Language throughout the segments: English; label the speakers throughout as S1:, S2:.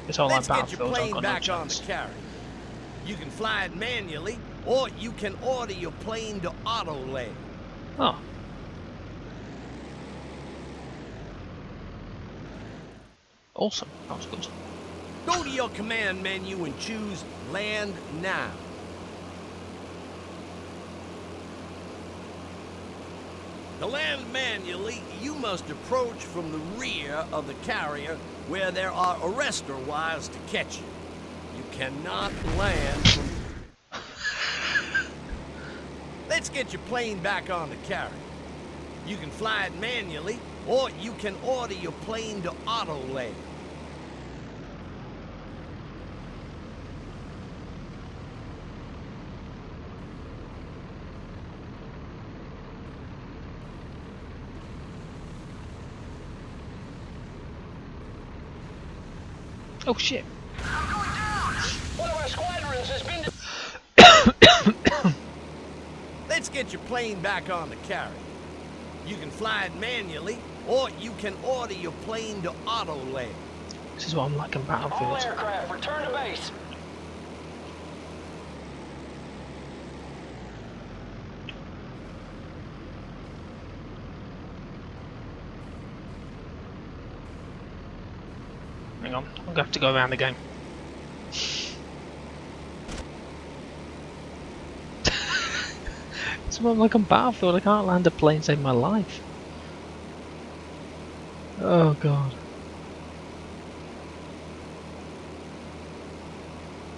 S1: It's all like
S2: Let's get your
S1: Battlefield, I've
S2: plane
S1: got no
S2: back on the
S1: chance.
S2: carrier. You can fly it manually, or you can order your plane to auto land.
S1: Oh. Awesome, that was good.
S2: Go to your command menu and choose Land Now. To land manually, you must approach from the rear of the carrier where there are arrestor wires to catch you. You cannot land from... Let's get your plane back on the carrier. You can fly it manually, or you can order your plane to auto land.
S1: Oh shit.
S3: I'm going down! One of our squadrons has been...
S2: Let's get your plane back on the carrier. You can fly it manually, or you can order your plane to auto land.
S1: This is what I'm like in
S3: All
S1: Battlefield.
S3: aircraft, return to base.
S1: Hang on, I'm gonna have to go around again. It's what I'm like on Battlefield, I can't land a plane to save my life. Oh god.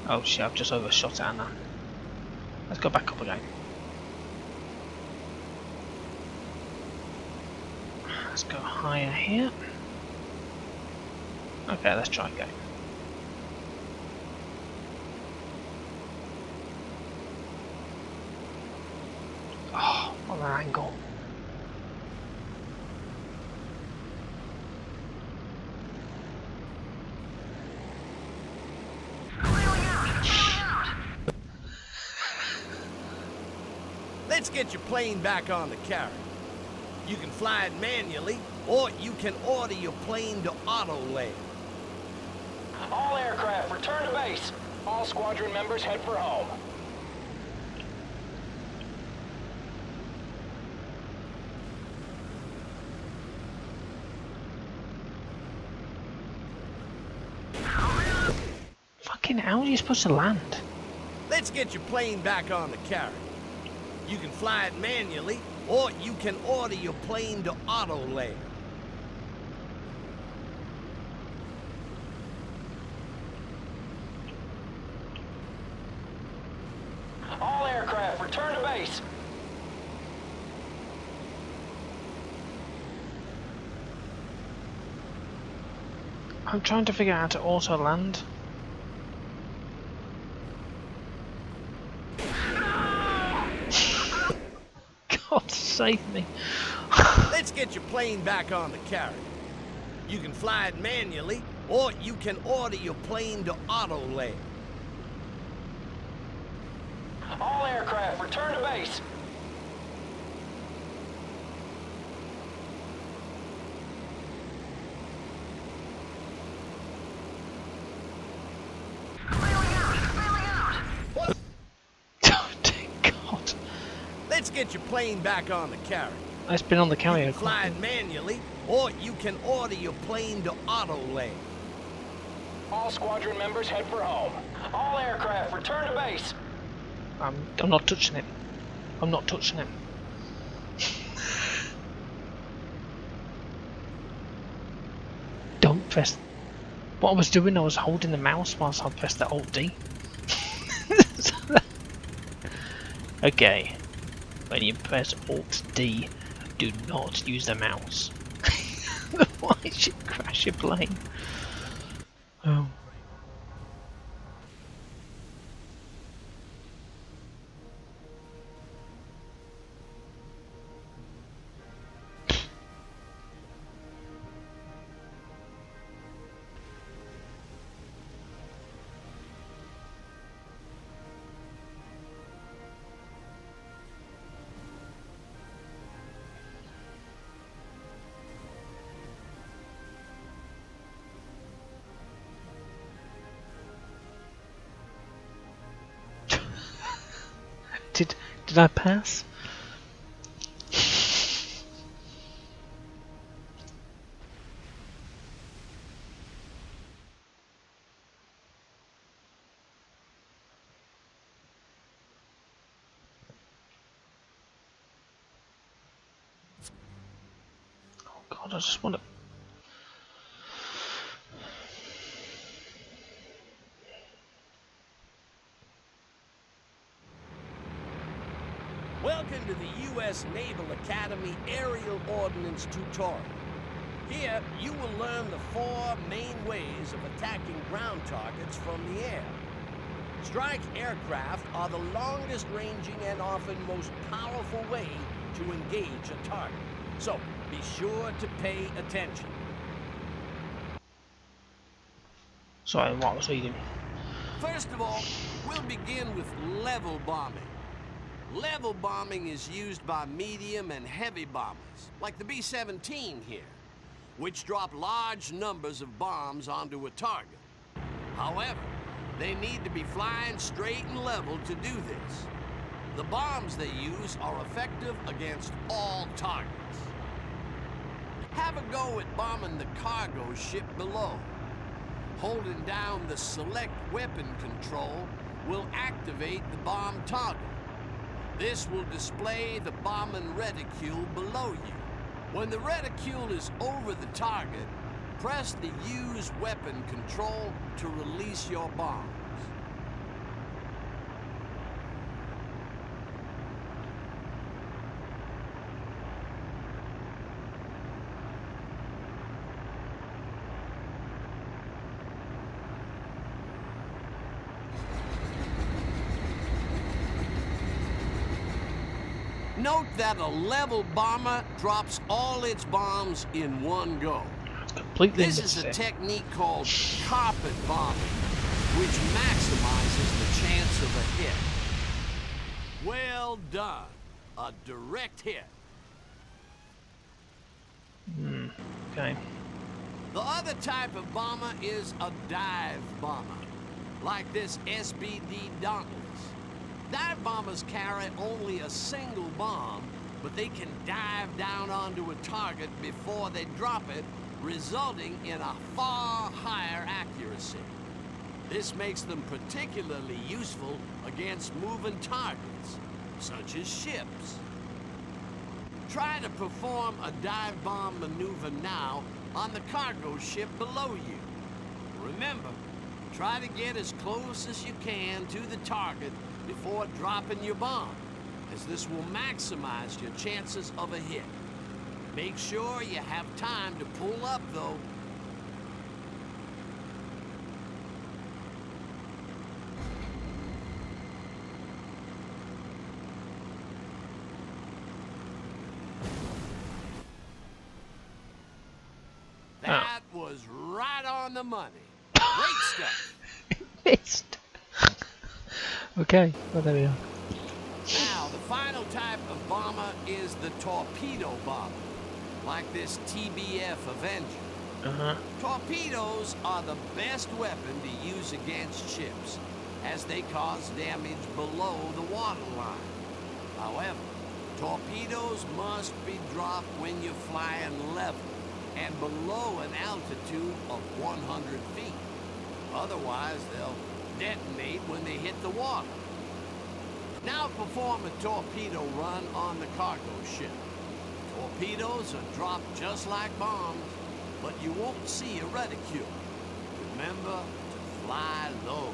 S1: Oh shit, I've just overshot Anna. Let's go back up again. Let's go higher here. Okay, let's try again. Oh, on an angle.
S2: Let's get your plane back on the carrier. You can fly it manually, or you can order your plane to auto land.
S3: All aircraft, return to base. All squadron members head for home.
S1: Fucking how are you supposed to land?
S2: Let's get your plane back on the carrier. You can fly it manually, or you can order your plane to auto land.
S3: All aircraft, return to base.
S1: I'm trying to figure out how to auto land. God save me.
S2: Let's get your plane back on the carrier. You can fly it manually, or you can order your plane to auto land.
S3: All aircraft, return to base.
S1: Oh dear God.
S2: Let's get your plane back on the carrier.
S1: It's been on the
S2: You
S1: carrier.
S2: can fly it manually, or you can order your plane to auto land.
S3: All squadron members head for home. All aircraft, return to base.
S1: I'm not touching it. I'm not touching it. Don't press. What I was doing, I was holding the mouse whilst I pressed the Alt D. Okay. When you press Alt D, do not use the mouse. Otherwise you crash your plane. Oh. Did I pass? Oh God, I just want to.
S2: Welcome to the U.S. Naval Academy Aerial Ordnance Tutorial. Here, you will learn the 4 main ways of attacking ground targets from the air. Strike aircraft are the longest ranging and often most powerful way to engage a target. So, be sure to pay attention.
S1: Sorry, what was reading?
S2: First of all, we'll begin with level bombing. Level bombing is used by medium and heavy bombers, like the B-17 here, which drop large numbers of bombs onto a target. However, they need to be flying straight and level to do this. The bombs they use are effective against all targets. Have a go at bombing the cargo ship below. Holding down the select weapon control will activate the bomb toggle. This will display the bombing reticule below you. When the reticule is over the target, press the Use Weapon control to release your bombs. Note that a level bomber drops all its bombs in one go.
S1: Completely
S2: This
S1: missed
S2: is a
S1: it.
S2: technique called carpet bombing, which maximizes the chance of a hit. Well done. A direct hit.
S1: Okay.
S2: The other type of bomber is a dive bomber, like this SBD Dauntless. Dive bombers carry only a single bomb, but they can dive down onto a target before they drop it, resulting in a far higher accuracy. This makes them particularly useful against moving targets, such as ships. Try to perform a dive bomb maneuver now on the cargo ship below you. Remember, try to get as close as you can to the target before dropping your bomb, as this will maximize your chances of a hit. Make sure you have time to pull up, though. That was right on the money. Great stuff.
S1: Missed. Okay, well there we are.
S2: Now, the final type of bomber is the torpedo bomber, like this TBF Avenger. Torpedoes are the best weapon to use against ships, as they cause damage below the waterline. However, torpedoes must be dropped when you're flying level and below an altitude of 100 feet. Otherwise, they'll detonate when they hit the water. Now perform a torpedo run on the cargo ship. Torpedoes are dropped just like bombs, but you won't see a reticule. Remember to fly low.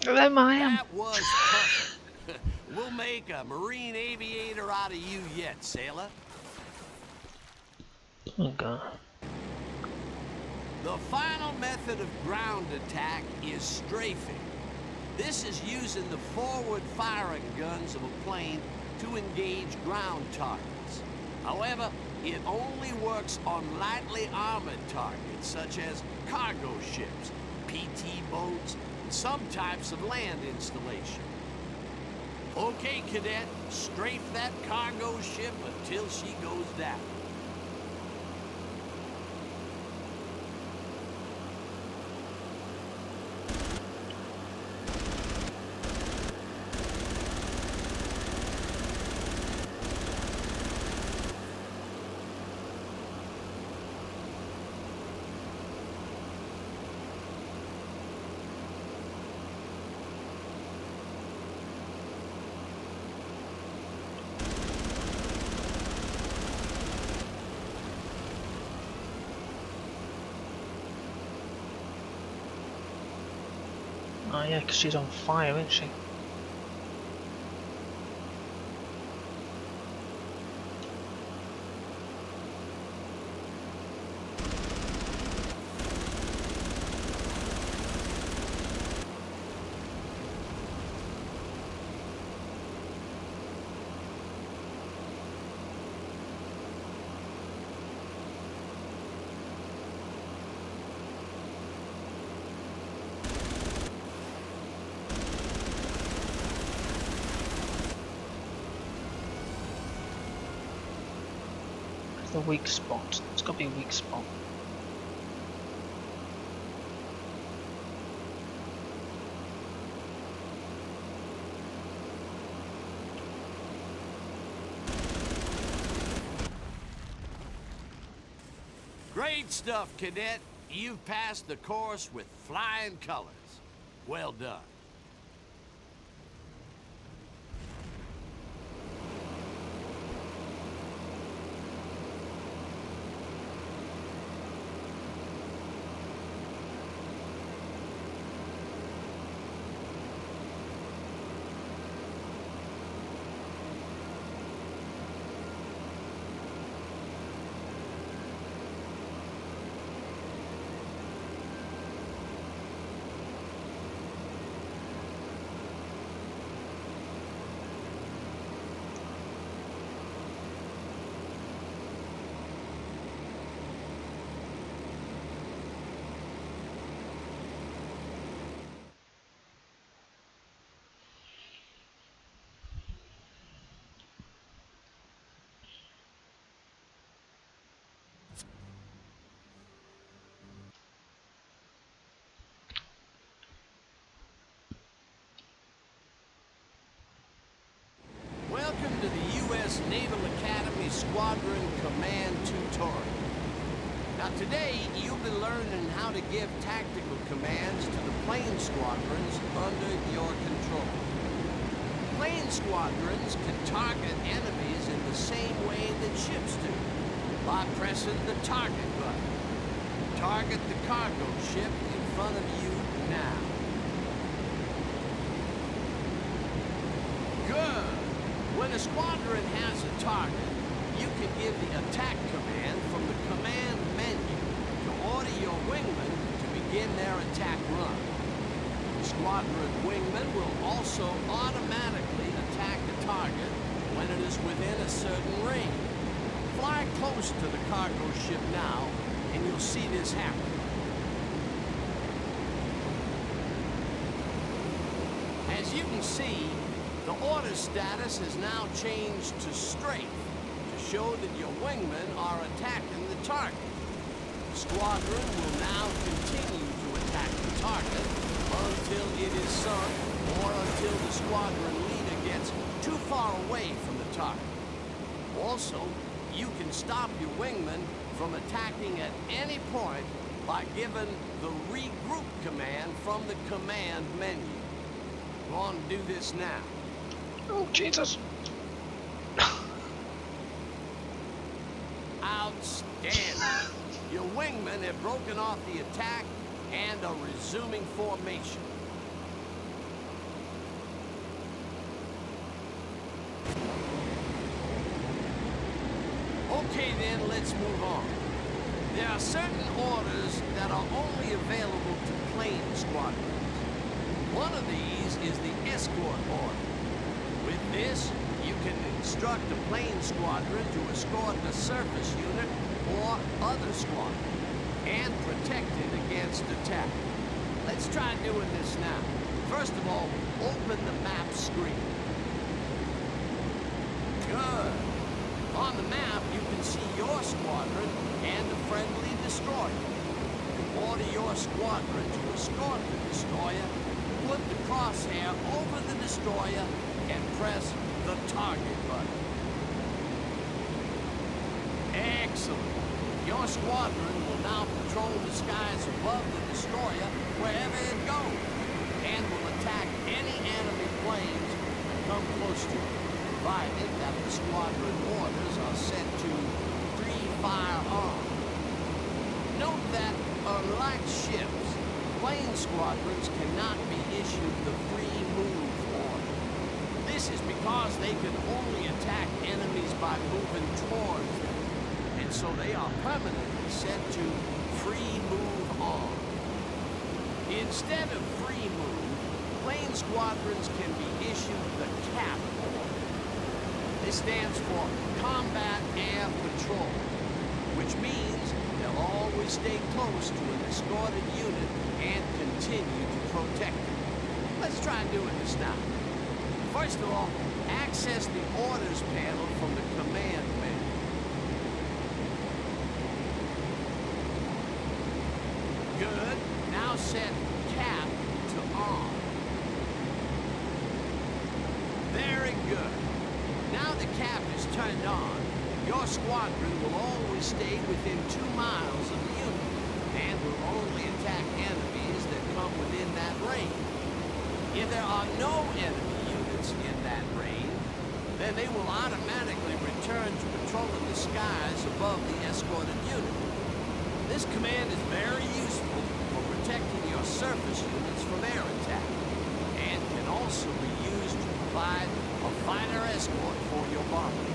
S1: There I am.
S2: That was perfect. We'll make a Marine aviator out of you yet, sailor.
S1: Oh god.
S2: The final method of ground attack is strafing. This is using the forward firing guns of a plane to engage ground targets. However, it only works on lightly armored targets such as cargo ships, PT boats, and some types of land installation. Okay, Cadet, strafe that cargo ship until she goes down.
S1: Oh yeah, because she's on fire, isn't she? The weak spot. It's got to be a weak spot.
S2: Great stuff, Cadet. You've passed the course with flying colors. Well done. Welcome to the U.S. Naval Academy Squadron Command Tutorial. Now today, you'll be learning how to give tactical commands to the plane squadrons under your control. Plane squadrons can target enemies in the same way that ships do, by pressing the target button. Target the cargo ship in front of you now. Good! When a squadron has a target, you can give the attack command from the command menu to order your wingmen to begin their attack run. The squadron wingman will also automatically attack the target when it is within a certain range. Fly close to the cargo ship now, and you'll see this happen. As you can see, the order status has now changed to strafe to show that your wingmen are attacking the target. The squadron will now continue to attack the target until it is sunk or until the squadron leader gets too far away from the target. Also, you can stop your wingmen from attacking at any point by giving the regroup command from the command menu. Go on and do this now.
S1: Oh, Jesus.
S2: Outstanding. Your wingmen have broken off the attack and are resuming formation. Okay then, let's move on. There are certain orders that are only available to plane squadrons. One of these is the escort order. With this, you can instruct a plane squadron to escort a surface unit or other squadron and protect it against attack. Let's try doing this now. First of all, open the map screen. Good. On the map, you can see your squadron and a friendly destroyer. To order your squadron to escort the destroyer, put the crosshair over the destroyer and press the target button. Excellent. Your squadron will now patrol the skies above the destroyer wherever it goes, and will attack any enemy planes that come close to it, provided that the squadron orders are set to free fire on. Note that, unlike ships, plane squadrons cannot be issued the free move order. This is because they can only attack enemies by moving towards them, and so they are permanently set to free move on. Instead of free move, plane squadrons can be issued the CAP order. This stands for Combat Air Patrol, which means they'll always stay close to an escorted unit and continue to protect it. Let's try doing this now. First of all, access the orders panel from the command menu. Good. Now set CAP to on. Very good. Now the CAP is turned on, your squadron will always stay within 2 miles of the unit and will only attack enemies that come within that range. If there are no enemy units in that range, then they will automatically return to patrolling the skies above the escorted unit. This command is very useful for protecting your surface units from air attack, and can also be used to provide a fighter escort for your bombers.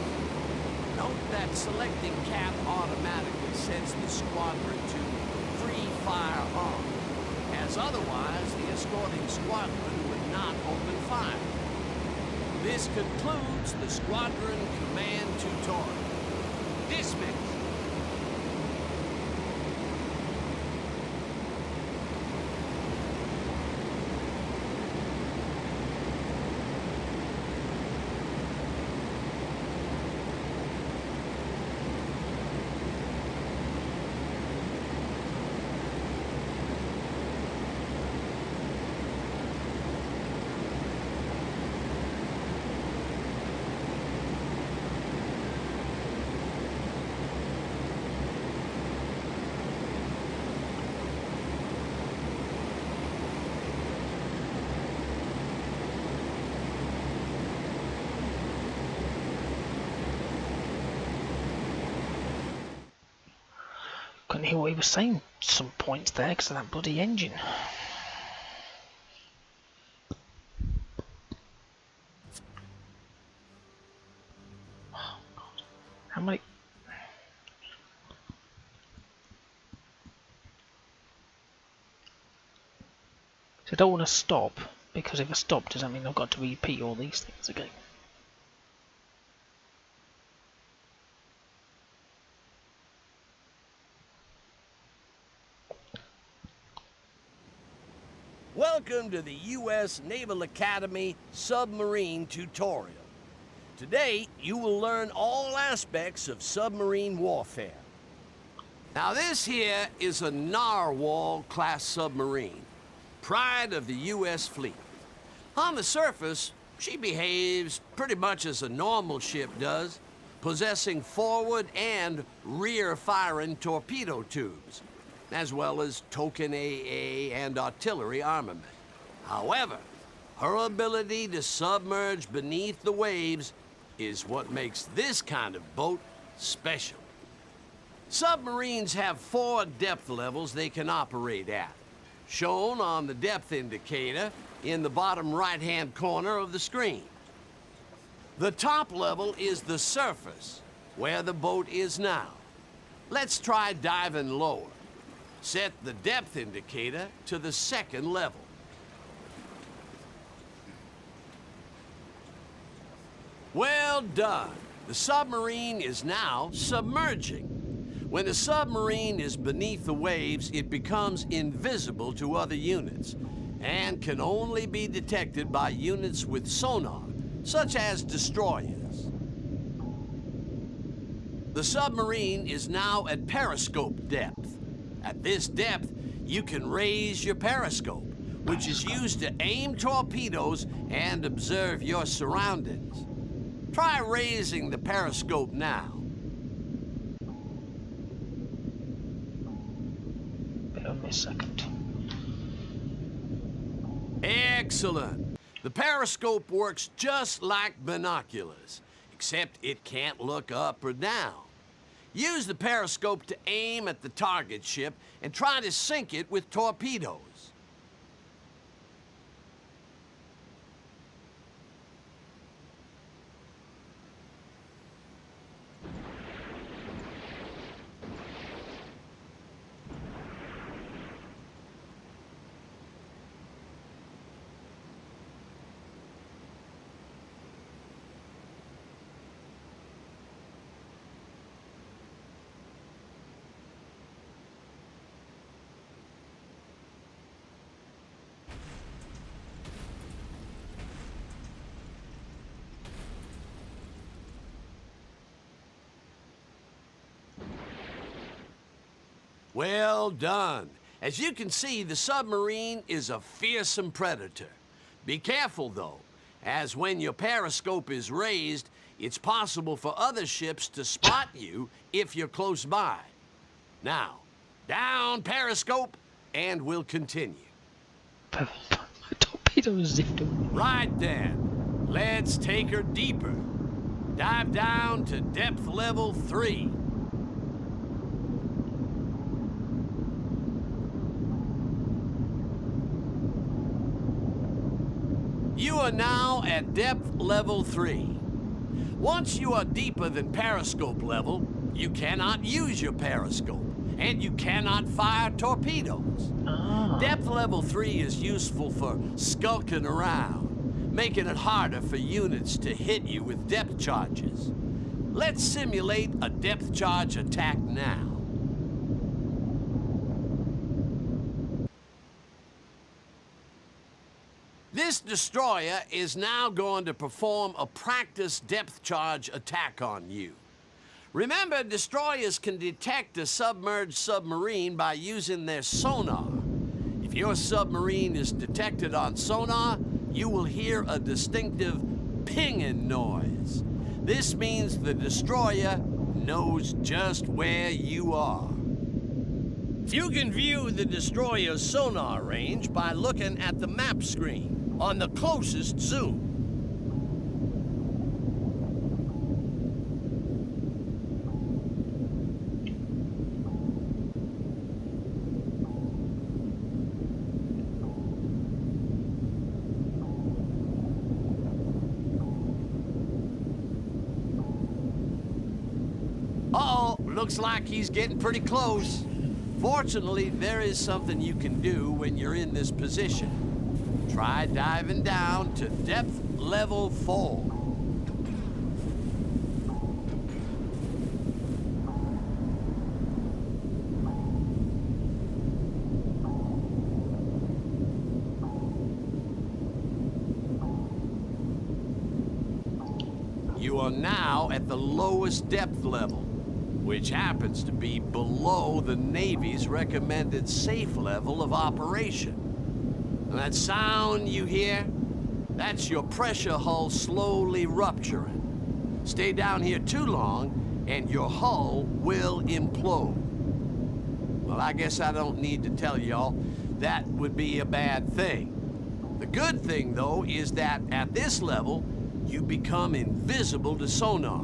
S2: Note that selecting CAP automatically sets the squadron to free fire on, as otherwise the escorting squadron would not open fire. This concludes the squadron command tutorial. Dismiss.
S1: Couldn't hear what he was saying at some points there because of that bloody engine. Oh, God. How many... So I don't want to stop, because if I stop, does that mean I've got to repeat all these things again?
S2: Welcome to the U.S. Naval Academy Submarine Tutorial. Today, you will learn all aspects of submarine warfare. Now this here is a Narwhal-class submarine, pride of the U.S. fleet. On the surface, she behaves pretty much as a normal ship does, possessing forward and rear-firing torpedo tubes, as well as token AA and artillery armament. However, her ability to submerge beneath the waves is what makes this kind of boat special. Submarines have 4 depth levels they can operate at, shown on the depth indicator in the bottom right-hand corner of the screen. The top level is the surface, where the boat is now. Let's try diving lower. Set the depth indicator to the 2nd level. Well done. The submarine is now submerging. When the submarine is beneath the waves, it becomes invisible to other units and can only be detected by units with sonar, such as destroyers. The submarine is now at periscope depth. At this depth, you can raise your periscope, which is used to aim torpedoes and observe your surroundings. Try raising the periscope now.
S1: Bear with me a second.
S2: Excellent. The periscope works just like binoculars, except it can't look up or down. Use the periscope to aim at the target ship and try to sink it with torpedoes. Well done. As you can see, the submarine is a fearsome predator. Be careful, though, as when your periscope is raised, it's possible for other ships to spot you if you're close by. Now, down periscope, and we'll continue.
S1: Torpedoes zipped away.
S2: Right then, let's take her deeper. Dive down to depth level 3. You are now at depth level 3. Once you are deeper than periscope level, you cannot use your periscope, and you cannot fire torpedoes. Depth level 3 is useful for skulking around, making it harder for units to hit you with depth charges. Let's simulate a depth charge attack now. This destroyer is now going to perform a practice depth charge attack on you. Remember, destroyers can detect a submerged submarine by using their sonar. If your submarine is detected on sonar, you will hear a distinctive pinging noise. This means the destroyer knows just where you are. You can view the destroyer's sonar range by looking at the map screen on the closest zoom. Uh-oh, looks like he's getting pretty close. Fortunately, there is something you can do when you're in this position. Try diving down to depth level 4. You are now at the lowest depth level, which happens to be below the Navy's recommended safe level of operation. And that sound you hear, that's your pressure hull slowly rupturing. Stay down here too long, and your hull will implode. Well, I guess I don't need to tell y'all that would be a bad thing. The good thing, though, is that at this level, you become invisible to sonar,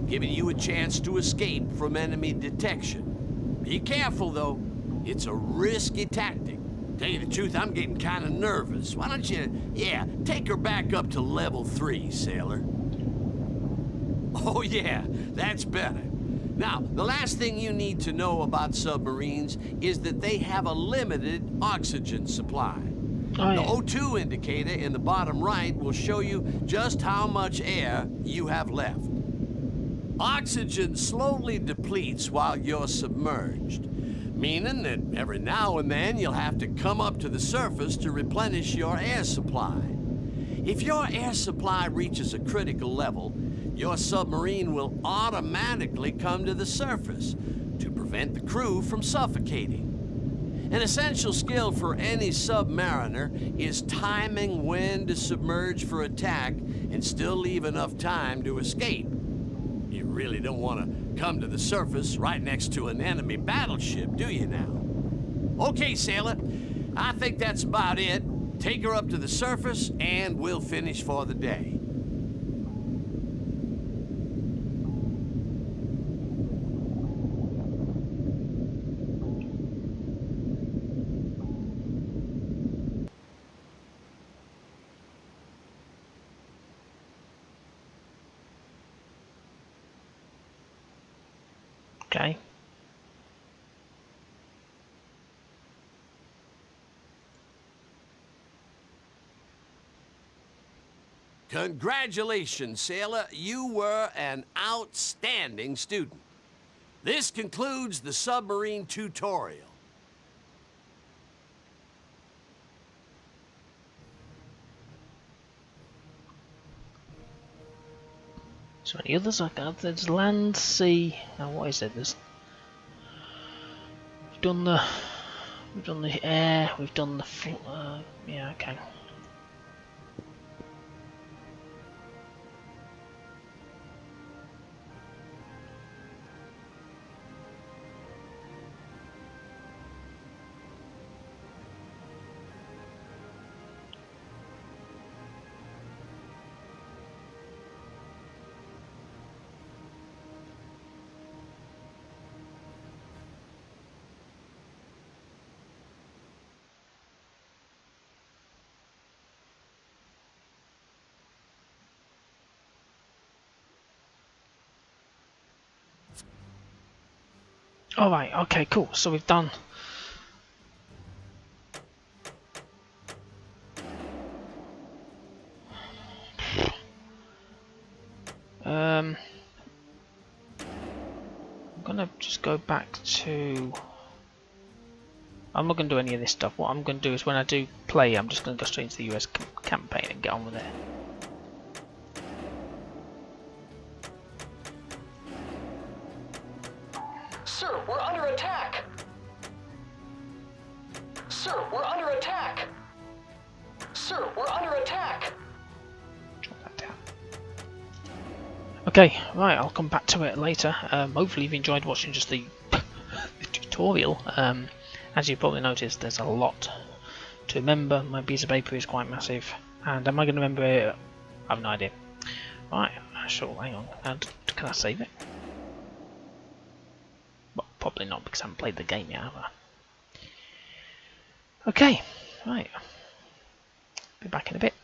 S2: giving you a chance to escape from enemy detection. Be careful, though. It's a risky tactic. Tell you the truth, I'm getting kind of nervous. Why don't you, take her back up to level 3, sailor. Oh yeah, that's better. Now, the last thing you need to know about submarines is that they have a limited oxygen supply.
S1: Oh,
S2: The
S1: yeah.
S2: O2 indicator in the bottom right will show you just how much air you have left. Oxygen slowly depletes while you're submerged, meaning that every now and then you'll have to come up to the surface to replenish your air supply. If your air supply reaches a critical level, your submarine will automatically come to the surface to prevent the crew from suffocating. An essential skill for any submariner is timing when to submerge for attack and still leave enough time to escape. You really don't want to come to the surface right next to an enemy battleship, do you now? Okay, sailor, I think that's about it. Take her up to the surface and we'll finish for the day.
S1: Okay.
S2: Congratulations, sailor. You were an outstanding student. This concludes the submarine tutorial.
S1: So any others? There's land, sea. Now what is it? We've done the air. We've done the yeah. Okay. All right. Okay. Cool. So we've done. I'm gonna just go back to. I'm not gonna do any of this stuff. What I'm gonna do is when I do play, I'm just gonna go straight into the US campaign and get on with it.
S3: Sir, we're under attack! Sir, we're under attack! Sir, we're under attack!
S1: Drop that down. Okay, right, I'll come back to it later. Hopefully you've enjoyed watching just the, the tutorial. As you probably noticed, there's a lot to remember. My piece of paper is quite massive. And am I going to remember it? I have no idea. Right, sure, hang on. And can I save it? Well, probably not because I haven't played the game yet, have I? Okay, right. Be back in a bit.